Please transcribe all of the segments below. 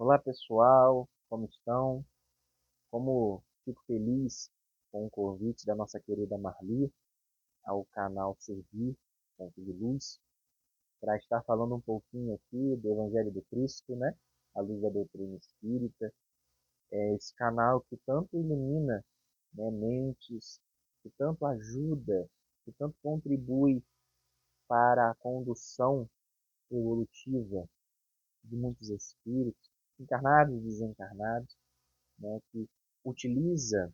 Olá pessoal, como estão? Como fico feliz com o convite da nossa querida Marli ao canal Servir Ponto de Luz, para estar falando um pouquinho aqui do Evangelho do Cristo, né? À luz da doutrina espírita. É esse canal que tanto ilumina, né, mentes, que tanto ajuda, que tanto contribui para a condução evolutiva de muitos espíritos, encarnados e desencarnados, né, que utiliza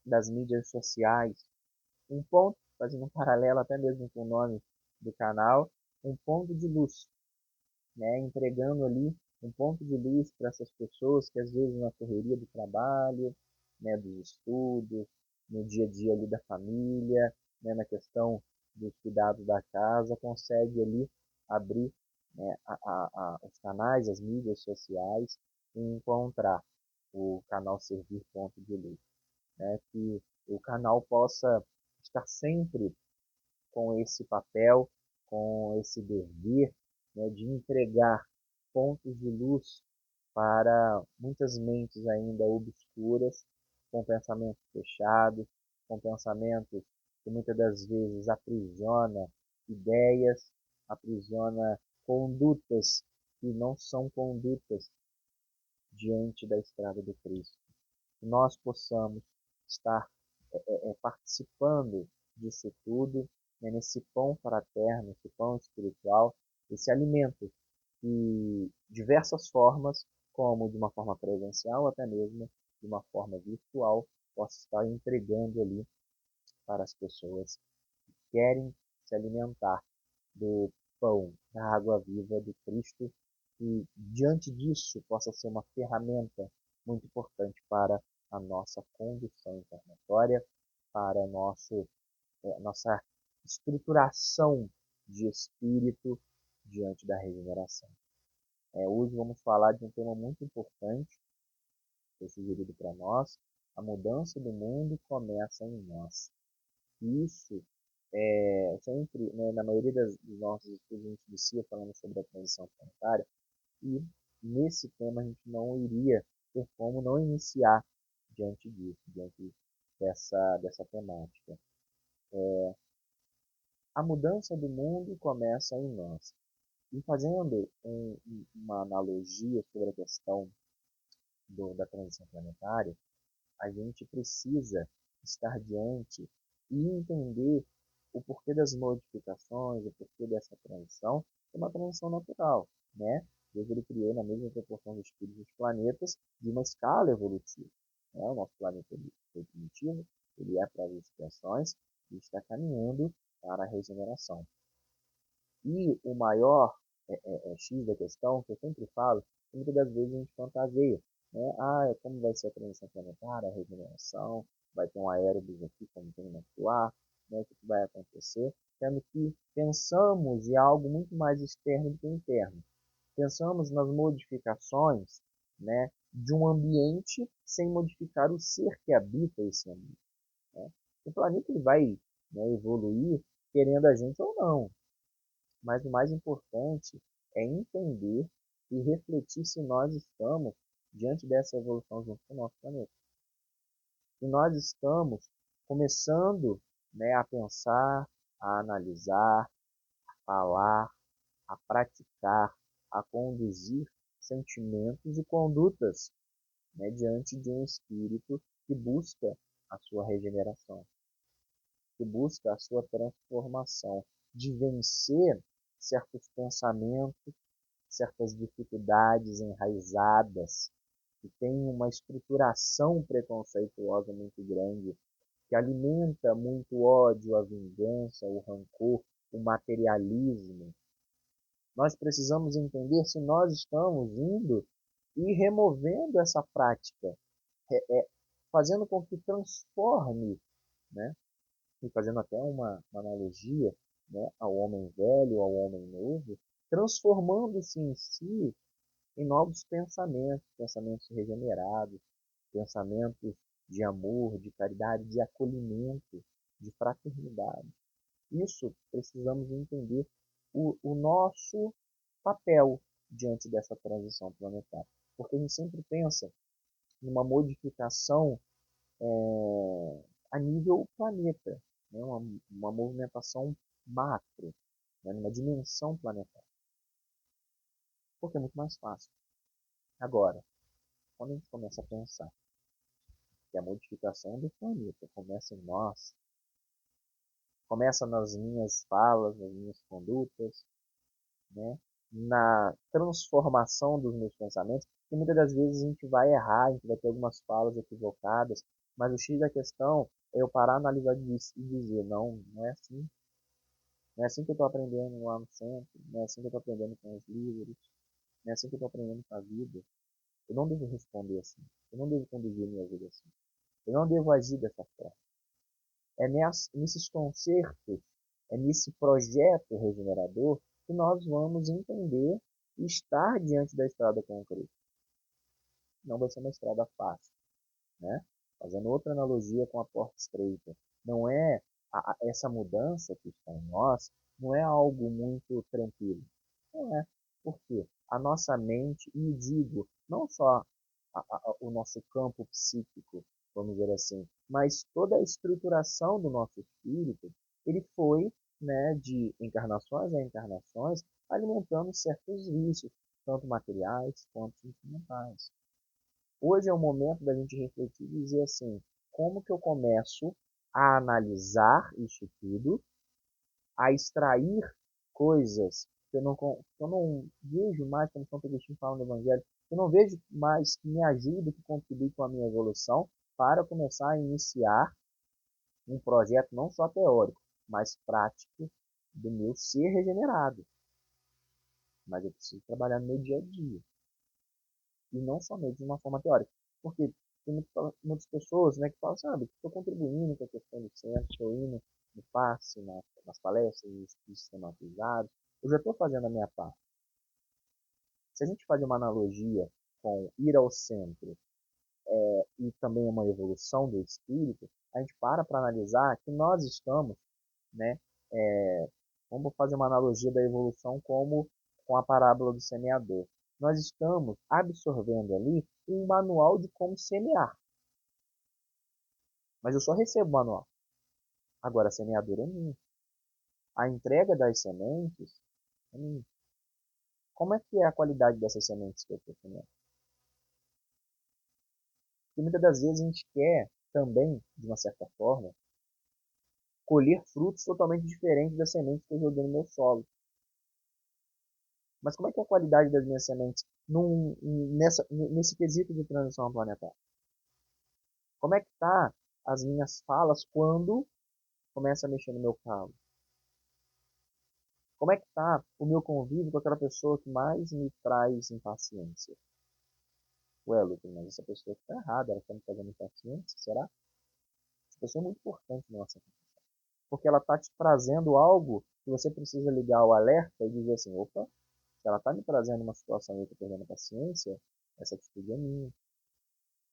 das mídias sociais, um ponto, fazendo um paralelo até mesmo com o nome do canal, um ponto de luz, né, entregando ali um ponto de luz para essas pessoas que às vezes na correria do trabalho, né, dos estudos, no dia a dia ali da família, né, na questão dos cuidados da casa, consegue ali abrir, né, os canais, as mídias sociais e encontrar o canal Servir Ponto de Luz, né, que o canal possa estar sempre com esse papel, com esse dever, né, de entregar pontos de luz para muitas mentes ainda obscuras, com pensamentos fechados, com pensamentos que muitas das vezes aprisiona ideias, aprisiona condutas que não são condutas diante da estrada do Cristo. Que nós possamos estar participando disso tudo, né, nesse pão fraterno, esse pão espiritual, esse alimento de diversas formas, como de uma forma presencial, até mesmo de uma forma virtual, possa estar entregando ali para as pessoas que querem se alimentar do pão, da água viva do Cristo, e diante disso possa ser uma ferramenta muito importante para a nossa condução encarnatória, para nossa estruturação de espírito diante da regeneração. Hoje vamos falar de um tema muito importante, que foi sugerido para nós: a mudança do mundo começa em nós. Isso sempre, né, na maioria dos nossos estudos, a gente inicia falando sobre a transição planetária, e nesse tema a gente não iria ter como não iniciar diante disso, diante dessa temática. A mudança do mundo começa em nós. E fazendo uma analogia sobre a questão da transição planetária, a gente precisa estar diante e entender o porquê das modificações, o porquê dessa transição, é uma transição natural, né? Deus ele criou na mesma proporção dos espíritos dos planetas de uma escala evolutiva, né? O nosso planeta foi primitivo, ele é para as expiações e está caminhando para a regeneração. E o maior X da questão, que eu sempre falo, muitas das vezes a gente fantaseia, né? Como vai ser a transição planetária, a regeneração, vai ter um aerobus aqui, como tem no nosso lar, né? O que vai acontecer? Sendo que pensamos em algo muito mais externo do que interno. Pensamos nas modificações, né, de um ambiente sem modificar o ser que habita esse ambiente, né? O planeta ele vai, né, evoluir querendo a gente ou não, mas o mais importante é entender e refletir se nós estamos diante dessa evolução junto com o nosso planeta. Se nós estamos começando, né, a pensar, a analisar, a falar, a praticar, a conduzir sentimentos e condutas, né, diante de um espírito que busca a sua regeneração, que busca a sua transformação, de vencer certos pensamentos, certas dificuldades enraizadas, que tem uma estruturação preconceituosa muito grande, que alimenta muito ódio, a vingança, o rancor, o materialismo. Nós precisamos entender se nós estamos indo e removendo essa prática, fazendo com que transforme, né? E fazendo até uma analogia, né, ao homem velho, ao homem novo, transformando-se em si em novos pensamentos, pensamentos regenerados, pensamentos de amor, de caridade, de acolhimento, de fraternidade. Isso precisamos entender o nosso papel diante dessa transição planetária. Porque a gente sempre pensa numa modificação a nível planeta, né? Uma movimentação macro, né? Numa dimensão planetária, porque é muito mais fácil. Agora, quando a gente começa a pensar que a modificação do planeta começa em nós, começa nas minhas falas, nas minhas condutas, né? Na transformação dos meus pensamentos, e muitas das vezes a gente vai errar, a gente vai ter algumas falas equivocadas, mas o X da questão é eu parar, analisar e dizer, não, não é assim. Não é assim que eu estou aprendendo lá no centro, não é assim que eu estou aprendendo com os livros, não é assim que eu estou aprendendo com a vida. Eu não devo responder assim. Eu não devo conduzir minha vida assim. Eu não devo agir dessa forma. É nesses concertos, é nesse projeto regenerador que nós vamos entender e estar diante da estrada com Cristo. Não vai ser uma estrada fácil, né? Fazendo outra analogia com a porta estreita. Não é essa mudança que está em nós, não é algo muito tranquilo. Não é. Por quê? A nossa mente, e digo, não só o nosso campo psíquico, vamos dizer assim, mas toda a estruturação do nosso espírito, ele foi, né, de encarnações a encarnações, alimentando certos vícios, tanto materiais quanto sentimentais. Hoje é o momento da gente refletir e dizer assim, como que eu começo a analisar isso tudo, a extrair coisas que eu não vejo mais, como São Agostinho fala no Evangelho, eu não vejo mais que me ajude, que contribui com a minha evolução, para começar a iniciar um projeto não só teórico, mas prático do meu ser regenerado. Mas eu preciso trabalhar no meu dia a dia, e não somente de uma forma teórica. Porque tem muitas pessoas, né, que falam, sabe, estou contribuindo com a questão do centro, estou indo no passe, nas palestras sistematizadas, eu já estou fazendo a minha parte. Se a gente faz uma analogia com ir ao centro e também uma evolução do espírito, a gente para analisar que nós estamos, né, vamos fazer uma analogia da evolução como com a parábola do semeador. Nós estamos absorvendo ali um manual de como semear, mas eu só recebo o manual. Agora, a semeadura é minha. A entrega das sementes é minha. Como é que é a qualidade dessas sementes que eu estou semeando? Porque muitas das vezes a gente quer também, de uma certa forma, colher frutos totalmente diferentes das sementes que eu joguei no meu solo. Mas como é que é a qualidade das minhas sementes nesse quesito de transição planetária? Como é que tá as minhas falas quando começa a mexer no meu calo? Como é que tá o meu convívio com aquela pessoa que mais me traz impaciência? Ué, Lucas, mas essa pessoa está errada, ela está me fazendo impaciência, será? Essa pessoa é muito importante na nossa vida, porque ela está te trazendo algo que você precisa ligar o alerta e dizer assim, opa, se ela está me trazendo uma situação e eu estou perdendo a paciência, essa atitude é minha.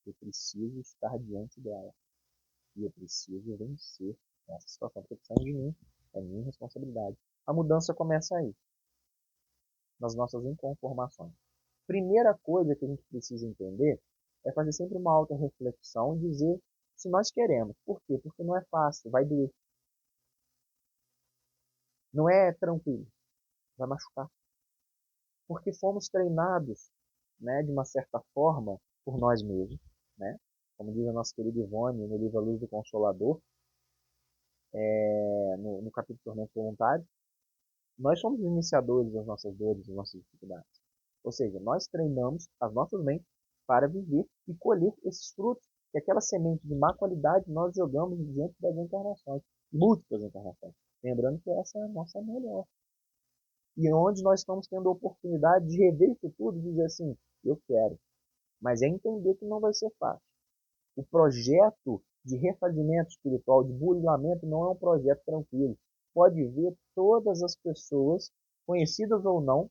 Eu preciso estar diante dela. E eu preciso vencer essa situação, porque precisa de mim. É minha responsabilidade. A mudança começa aí, nas nossas inconformações. Primeira coisa que a gente precisa entender é fazer sempre uma auto-reflexão e dizer se nós queremos. Por quê? Porque não é fácil, vai doer. Não é tranquilo, vai machucar. Porque fomos treinados, né, de uma certa forma, por nós mesmos, né? Como diz a nossa querida Ivone no livro A Luz do Consolador, no capítulo Tormento Voluntário, nós somos os iniciadores das nossas dores, das nossas dificuldades. Ou seja, nós treinamos as nossas mentes para viver e colher esses frutos, que aquela semente de má qualidade nós jogamos diante das encarnações, múltiplas encarnações. Lembrando que essa é a nossa melhor. E onde nós estamos tendo a oportunidade de rever isso tudo e dizer assim, eu quero. Mas é entender que não vai ser fácil. O projeto de refazimento espiritual, de burilamento, não é um projeto tranquilo. Pode ver todas as pessoas, conhecidas ou não,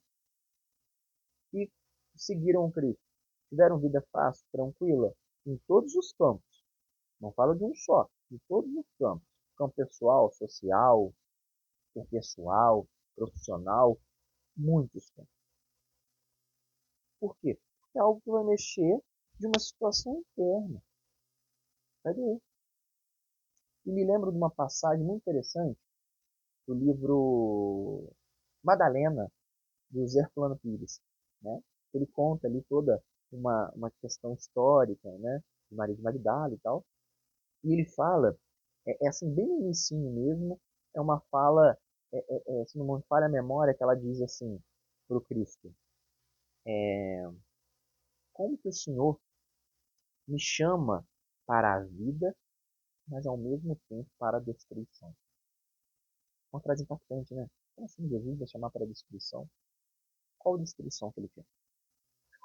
que seguiram o Cristo. Tiveram vida fácil, tranquila, em todos os campos. Não falo de um só, de todos os campos. Campo pessoal, social, interpessoal, profissional, muitos campos. Por quê? é algo que vai mexer de uma situação interna. Cadê? E me lembro de uma passagem muito interessante do livro Madalena, do Zerplano Pires, né? Ele conta ali toda uma questão histórica, né? De Maria de Magdala e tal. E ele fala, assim, bem no inicinho mesmo, é uma fala, se não me falha a memória, que ela diz assim para o Cristo, como que o Senhor me chama para a vida, mas ao mesmo tempo para a destruição? Uma frase impactante, né? Como assim Jesus vai chamar para a destruição? Qual destruição que ele quer?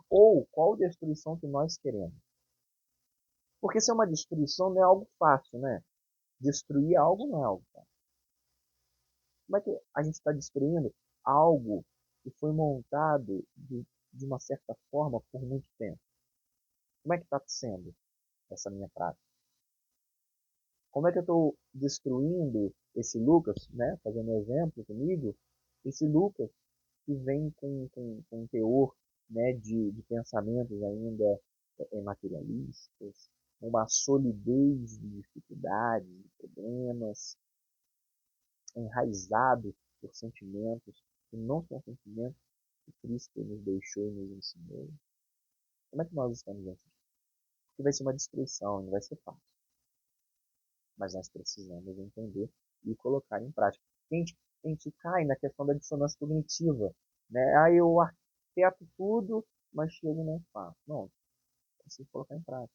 Ou qual destruição que nós queremos? Porque se é uma destruição não é algo fácil, né? Destruir algo não é algo fácil. Como é que a gente está destruindo algo que foi montado de uma certa forma por muito tempo? Como é que está sendo essa minha prática? Como é que eu estou destruindo esse Lucas, né? Fazendo um exemplo comigo, esse Lucas que vem com um teor, né, de pensamentos ainda materialistas, uma solidez de dificuldades, de problemas, enraizado por sentimentos que não são sentimentos que Cristo nos deixou e nos ensinou. Como é que nós estamos diante disso? Porque vai ser uma destruição, não vai ser fácil. Mas nós precisamos entender e colocar em prática. A gente cai na questão da dissonância cognitiva. Né? Aí eu arquiteto tudo, mas chego e não faço. Não, preciso colocar em prática.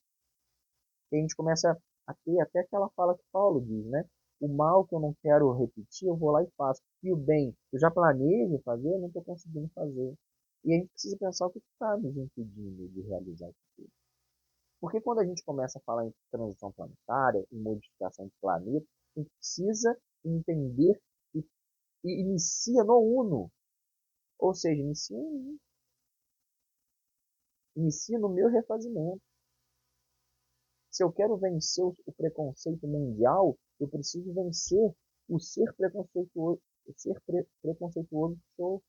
E a gente começa a ter até aquela fala que Paulo diz, né? O mal que eu não quero repetir, eu vou lá e faço. E o bem, eu já planejo fazer, eu não estou conseguindo fazer. E a gente precisa pensar o que está nos impedindo de realizar isso. Porque quando a gente começa a falar em transição planetária, em modificação de planeta, a gente precisa entender e inicia no Uno. Ou seja, inicia no meu refazimento. Se eu quero vencer o preconceito mundial, eu preciso vencer o ser preconceituoso, preconceituoso que sou.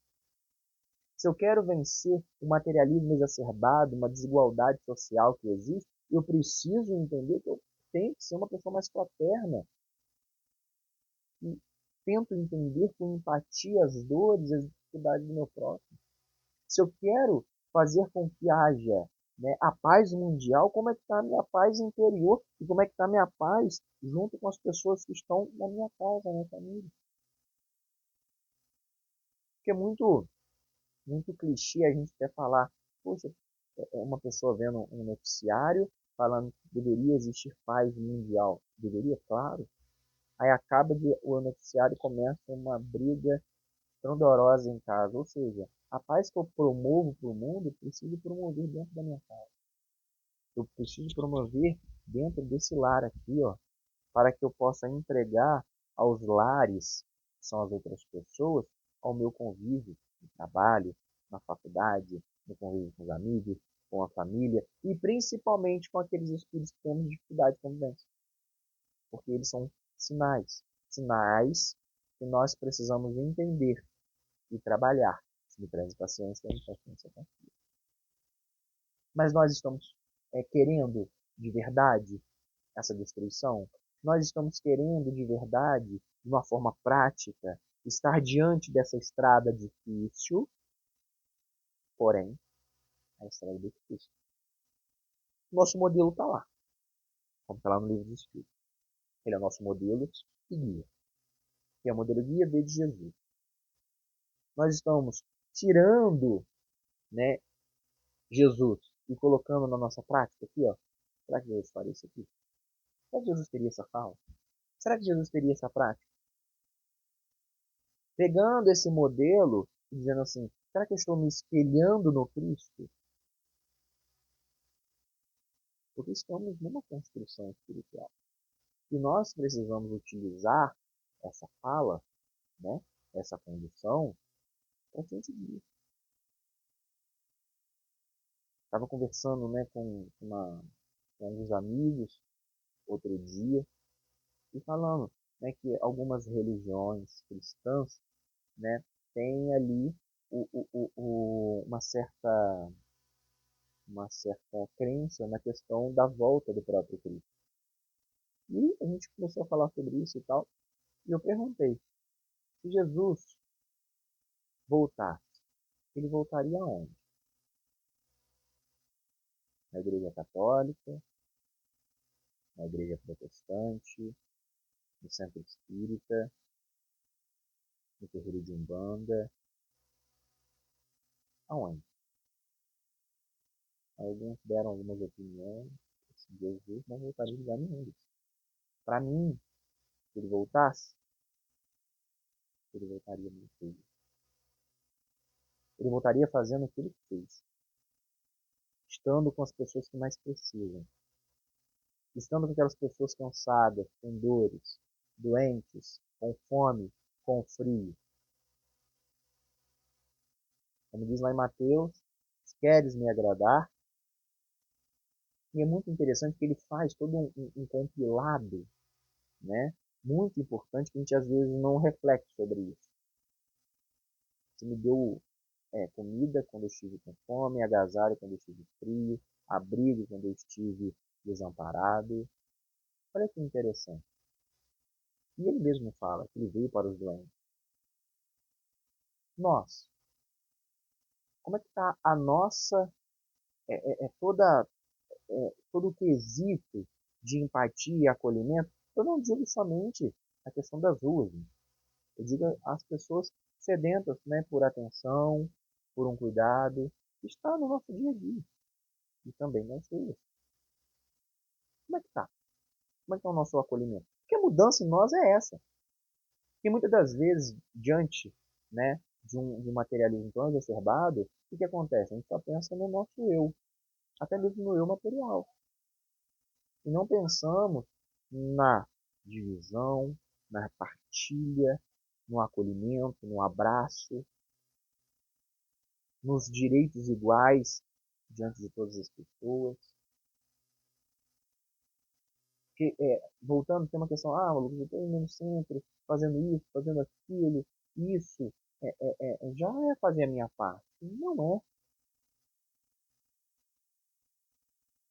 Se eu quero vencer o materialismo exacerbado, uma desigualdade social que existe, eu preciso entender que eu tenho que ser uma pessoa mais fraterna. E tento entender com empatia as dores e as dificuldades do meu próximo. Se eu quero fazer com que haja, né, a paz mundial, como é que está a minha paz interior e como é que está a minha paz junto com as pessoas que estão na minha casa, na minha família. Porque é muito clichê a gente até falar, poxa, uma pessoa vendo um noticiário falando que deveria existir paz mundial. Deveria, claro. Aí acaba o noticiário e começa uma briga estrondosa em casa. Ou seja, a paz que eu promovo para o mundo, eu preciso promover dentro da minha casa. Eu preciso promover dentro desse lar aqui, ó, para que eu possa entregar aos lares, que são as outras pessoas, ao meu convívio no trabalho, na faculdade, no convívio com os amigos, com a família e principalmente com aqueles espíritos que temos dificuldade de convivência. Porque eles são sinais que nós precisamos entender e trabalhar. Se me traz paciência, temos paciência com aquilo. Mas nós estamos querendo de verdade essa destruição? Nós estamos querendo de verdade, de uma forma prática, estar diante dessa estrada difícil, porém, a estrada é difícil. Nosso modelo está lá, como está lá no livro dos Espíritos. Ele é o nosso modelo e guia. Que é o modelo guia de Jesus. Nós estamos tirando, né, Jesus e colocando na nossa prática aqui, ó. Será que Jesus faria isso aqui? Será que Jesus teria essa fala? Será que Jesus teria essa prática? Pegando esse modelo e dizendo assim, será que eu estou me espelhando no Cristo? Porque estamos numa construção espiritual. E nós precisamos utilizar essa fala, né, essa condição, para a gente guiar. Estava conversando, né, com alguns amigos outro dia e falando, né, que algumas religiões cristãs, né, têm ali uma certa uma certa crença na questão da volta do próprio Cristo. E a gente começou a falar sobre isso e tal, e eu perguntei, se Jesus voltasse, ele voltaria aonde? Na Igreja Católica, na Igreja Protestante, no Centro Espírita, no terreiro de Umbanda, aonde? Alguns deram algumas opiniões, esse Jesus não voltaria em lugar nenhum. Para mim, se ele voltasse, ele voltaria no filho. Ele voltaria fazendo o que ele fez, estando com as pessoas que mais precisam, estando com aquelas pessoas cansadas, com dores, doentes, com fome, com frio. Como diz lá em Mateus, se queres me agradar, e é muito interessante que ele faz todo um compilado, né? Muito importante que a gente às vezes não reflete sobre isso. Você me deu comida quando eu estive com fome, agasalho quando eu estive frio, abrigo quando eu estive desamparado. Olha que interessante. E ele mesmo fala que ele veio para os doentes. Nós, como é que está a nossa, toda, todo o quesito de empatia e acolhimento? Eu não digo somente a questão das ruas, eu digo as pessoas sedentas, né, por atenção, por um cuidado, que está no nosso dia a dia e também nas ruas. Como é que está? Como é que é o nosso acolhimento? Porque a mudança em nós é essa. E muitas das vezes, diante, né, de um materialismo tão exacerbado, o que acontece? A gente só pensa no nosso eu, até mesmo no eu material. E não pensamos na divisão, na partilha, no acolhimento, no abraço, nos direitos iguais diante de todas as pessoas. Porque, voltando, tem uma questão, Lucas, eu estou indo no centro, fazendo isso, fazendo aquilo, isso já é fazer a minha parte. Não é.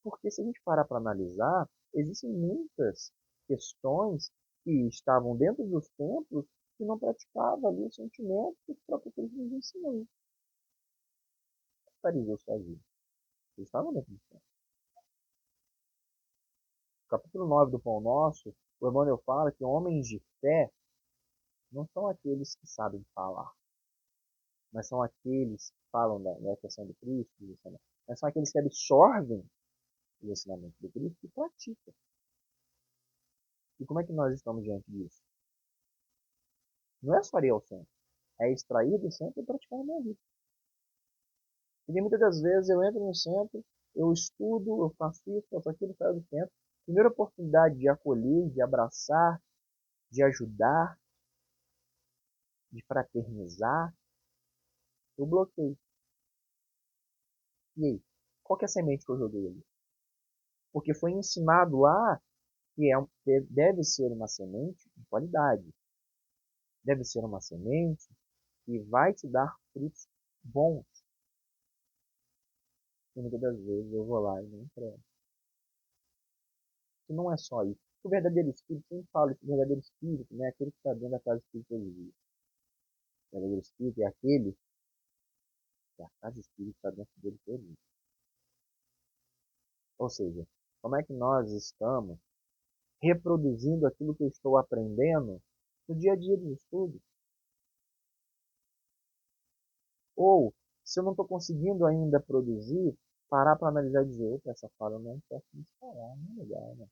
Porque se a gente parar para analisar, existem muitas questões que estavam dentro dos templos que não praticavam ali o sentimento que o próprio Cristo nos ensinou. Os fariseus faziam. Eles estavam dentro dos templos. No capítulo 9 do Pão Nosso, o Emmanuel fala que homens de fé não são aqueles que sabem falar, mas são aqueles que falam da questão do Cristo, mas são aqueles que absorvem o ensinamento do Cristo e praticam. E como é que nós estamos diante disso? Não é só ir ao centro, é extrair do centro e praticar na minha vida. E muitas das vezes eu entro no centro, eu estudo, eu faço isso, faço aquilo, saio do centro. Primeira oportunidade de acolher, de abraçar, de ajudar, de fraternizar, eu bloqueio. E aí? Qual que é a semente que eu joguei ali? Porque foi ensinado lá que deve ser uma semente de qualidade. Deve ser uma semente que vai te dar frutos bons. E muitas das vezes eu vou lá e não entrego. E não é só isso. O verdadeiro espírito, sempre fala que o verdadeiro espírito, né, aquele que está dentro da casa espírita todos os dias. O verdadeiro espírito é aquele que a casa espírita está dentro dele todos os dias. Ou seja, como é que nós estamos reproduzindo aquilo que eu estou aprendendo no dia a dia dos estudos? Ou, se eu não estou conseguindo ainda produzir, parar para analisar e dizer, opa, essa fala eu não posso me falar, não é legal, né?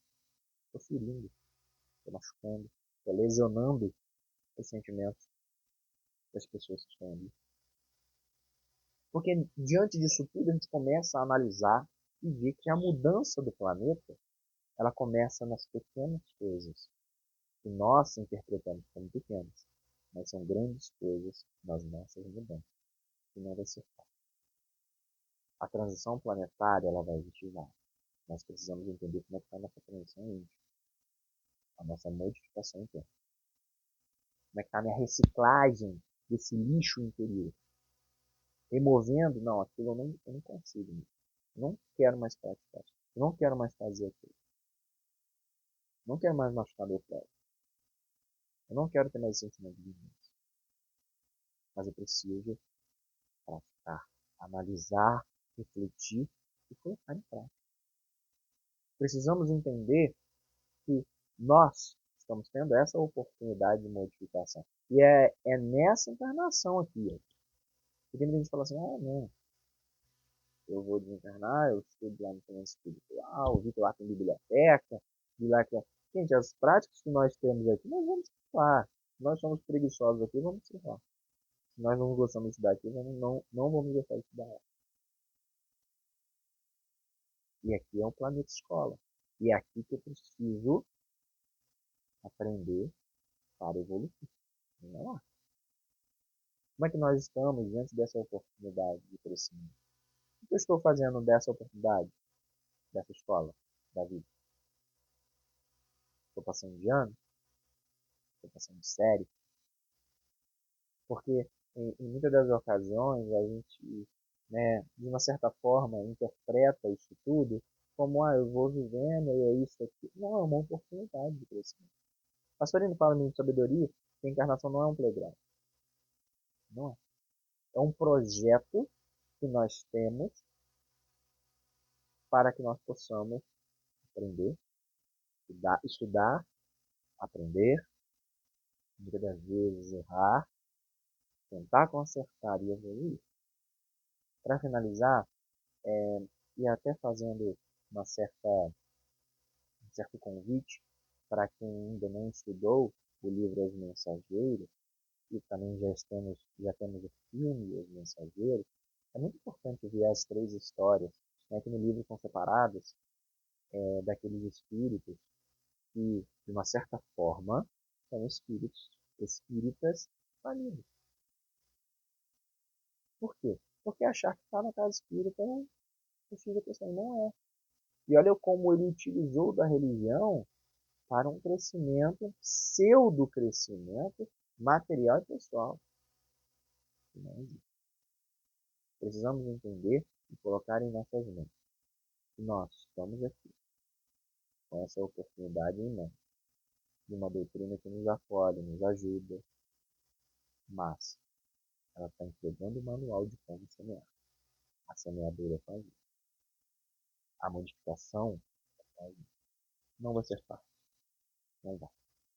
Estou ferindo, estou machucando, estou lesionando os sentimentos das pessoas que estão ali. Porque diante disso tudo a gente começa a analisar e ver que a mudança do planeta, ela começa nas pequenas coisas, que nós interpretamos como pequenas, mas são grandes coisas nas nossas mudanças, que não vai ser fácil. A transição planetária, ela vai existir lá. Nós precisamos entender como é que está a nossa transição íntima, a nossa modificação interna. Como é que está a minha reciclagem desse lixo interior. Removendo, não, aquilo eu não consigo. Eu não quero mais praticar. Eu não quero mais fazer aquilo. Eu não quero mais machucar meu próprio. Eu não quero ter mais sentimento de vingança. Mas eu preciso praticar, analisar, refletir e colocar em prática. Precisamos entender que nós estamos tendo essa oportunidade de modificação. E é nessa encarnação aqui. Ó. Porque muita gente fala assim, não, eu vou desencarnar, eu estudo lá no plano espiritual, vi que lá tem biblioteca, vi lá que... Gente, as práticas que nós temos aqui, nós vamos lá. Se nós somos preguiçosos aqui, vamos lá. Se nós não gostamos de estudar aqui, não vamos gostar de estudar lá. E aqui é um planeta escola. E é aqui que eu preciso aprender para evoluir. Não é lá. Como é que nós estamos diante dessa oportunidade de crescimento? O que eu estou fazendo dessa oportunidade, dessa escola, da vida? Estou passando de ano? Estou passando de série? Porque em muitas das ocasiões a gente, né, de uma certa forma, interpreta isso tudo como, eu vou vivendo e é isso aqui. Não, é uma oportunidade de crescimento. Pastorino fala muito de sabedoria, que a encarnação não é um playground. Não é. É um projeto que nós temos para que nós possamos aprender, estudar, aprender, muitas das vezes errar, tentar consertar e evoluir. Para finalizar, e até fazendo uma certa, um certo convite para quem ainda não estudou o livro Os Mensageiros, e também já temos o filme Os Mensageiros, é muito importante ver as três histórias, né, que no livro são separadas, daqueles espíritos que, de uma certa forma, são espíritas falidos. Por quê? Porque achar que está na casa espírita não precisa questão, não é. E olha como ele utilizou da religião para um crescimento, pseudo-crescimento material e pessoal. Não, precisamos entender e colocar em nossas mentes que nós estamos aqui com essa oportunidade em mãos, de uma doutrina que nos acolhe, nos ajuda, mas ela está entregando o manual de como semear. A semeadura faz isso. A modificação faz isso. Não vai ser fácil. Não vai.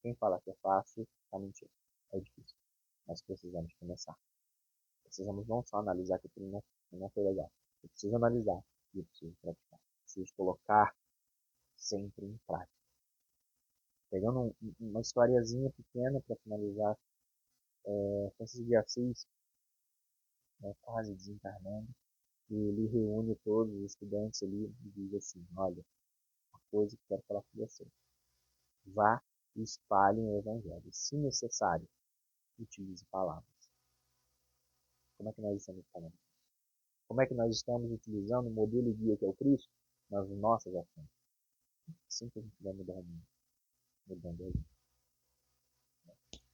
Quem fala que é fácil, está mentindo. É difícil. Mas precisamos começar. Precisamos não só analisar que aquilo não foi legal. Eu preciso analisar e eu preciso praticar. Eu preciso colocar sempre em prática. Pegando uma historiazinha pequena para finalizar, Francisco de Assis, quase desencarnando, e ele reúne todos os estudantes ali e diz assim, olha, uma coisa que quero falar com vocês. Vá e espalhem o evangelho. Se necessário, utilize palavras. Como é que nós estamos falando? Como é que nós estamos utilizando o modelo guia que é o Cristo nas nossas ações? Assim que a gente vai mudar o mundo, mudando a gente.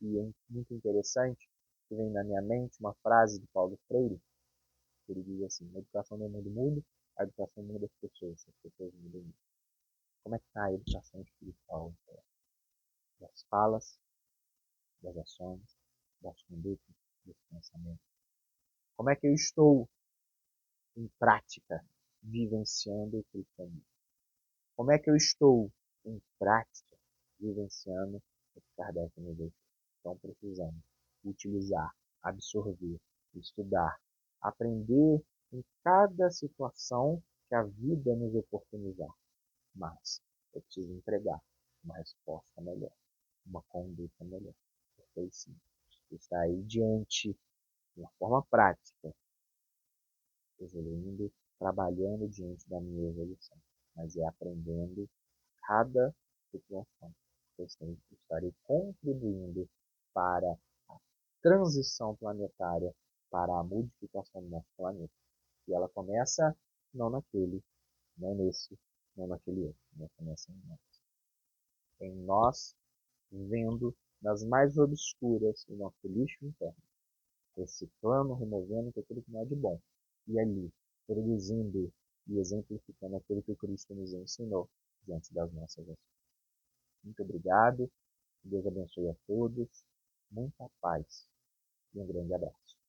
E é muito interessante que vem na minha mente uma frase de Paulo Freire, que ele diz assim, a educação do mundo muda, a educação muda as pessoas mudam. Como é que está a educação espiritual? Das falas, das ações, das condutas, dos pensamentos. Como é que eu estou em prática vivenciando o cristianismo? Como é que eu estou em prática vivenciando o que Kardec nos deixou? Então precisamos utilizar, absorver, estudar, aprender em cada situação que a vida nos oportunizar. Mas eu preciso entregar uma resposta melhor, uma conduta melhor. Porque aí sim, está aí diante, de uma forma prática, evoluindo, trabalhando diante da minha evolução. Mas é aprendendo cada situação. Eu estarei contribuindo para a transição planetária, para a modificação do nosso planeta. E ela começa não naquele, não nesse, não naquele outro. Ela começa em nós. Em nós, vendo nas mais obscuras o nosso lixo interno, reciclando, removendo aquilo que não é de bom. E ali, produzindo e exemplificando aquilo que o Cristo nos ensinou diante das nossas ações. Muito obrigado, que Deus abençoe a todos, muita paz e um grande abraço.